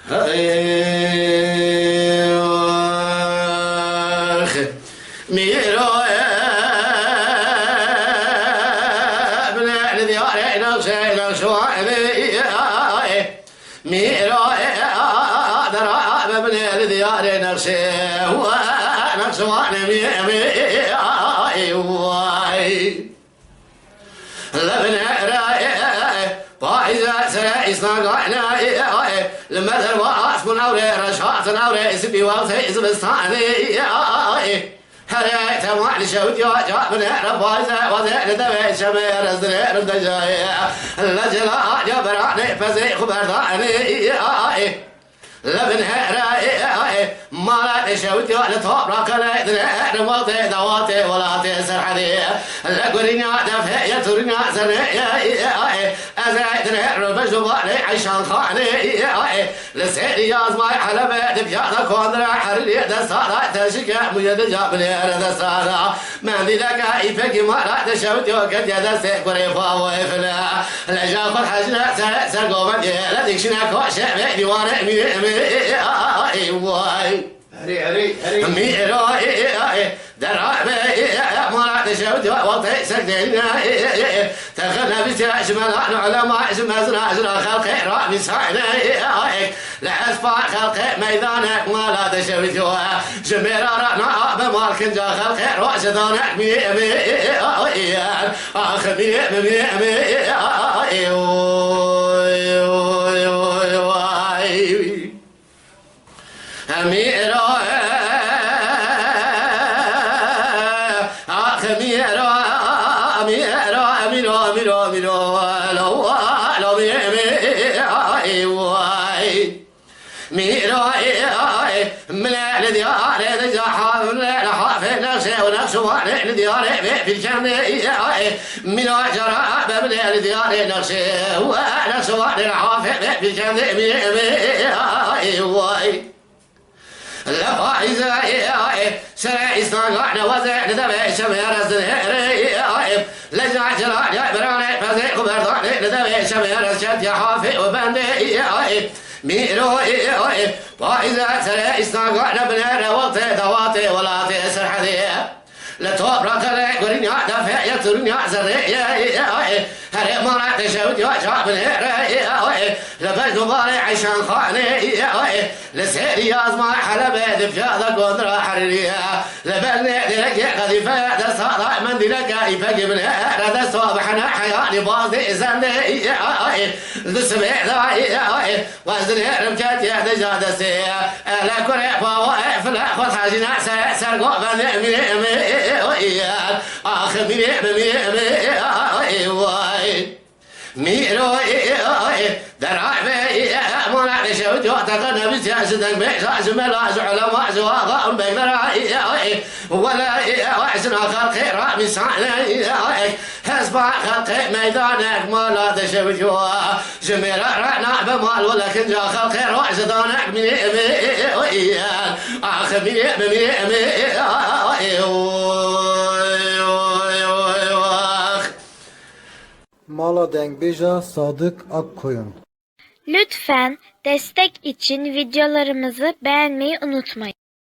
هاي ميرو ابن الديار نغشي نغشواني ميرو دراب ابن الديار نغشي ونغشواني لبن راي فايزة سرى إصناقنا المذر وعاش من أوري رشاط أوري سبي وغثي زبستاني هريت معني شوت يوجع من رفايزة وذي لدبي شمير الزرير بدجاي اللجلاء جبراني فزي خبرداني لبن هراي مالك شوتي ولا تبرك لا نمطي دواتي ولا تسرحدي لقرينا دفع يترنا سني ازايدنا ربجوالي عيشان خاني لسيري يازماي حلبة دبيانا كوندرا حرلي دسارة تشكا مجد جابني دسارة من ذي لك ايفك مالك شوتي وقد يدسي قريفا ويفلا لجافر حجنا سرقو مدي لديكشنا كوشي ديواني ميرو درامي مراد شوت وطي سكتنا تخلنا بستاش ملان علماء زمزنا زنا خلقي رامي سعنا لعسفا خلقي ميدانك مراد شوت جميرا رانا بمارك جا خلقي روش دانك اخ أميرو أميرو أميرو أميرو أميرو أميرو لو لو ميرو من الديار الزحام من الحافل نفسه ونفسه من الديار في الجنة من الجراب من الديار نفسه ونفسه من الحافل في الجنة لفايزة سرعي صنعنا وزعنا ذبي شمير الزهير لجع جلال براني فزيق برداني لذبي شمير الشد يحافي وبندي ميرو فايزة سرعي صنعنا بنير وطي دواتي ولا تسر حدي لتوبرك لي قرنيا دفع يترنيا زري هري مرات شوت يوجع بنير لبيت مباري عيشان خاني لسيري يازمع حلبة دفجاذا قدرة حريرية لبني لك غذيفة دسارة من دلك يفق بنير دسوبحنا حياني باضي زندي دسبيع ذاي وزنير مكت يهدي جادسي لا كريفا واقف لا خذ حاجنا سرقوا بني آخر ميرو درعبي منع شوت وتقنا بسياسة بيساس ملاز علماء زواغا بقدرائي ولا وعسنا خلقي رامي سعنا هسبع خلقي ميدانك ما لا تشوت جميل رعنا بمال ولكن جا خلقي رعس دانك من آخر Mala Dengbeja Sadık Akkoyun. Lütfen destek için videolarımızı beğenmeyi unutmayın.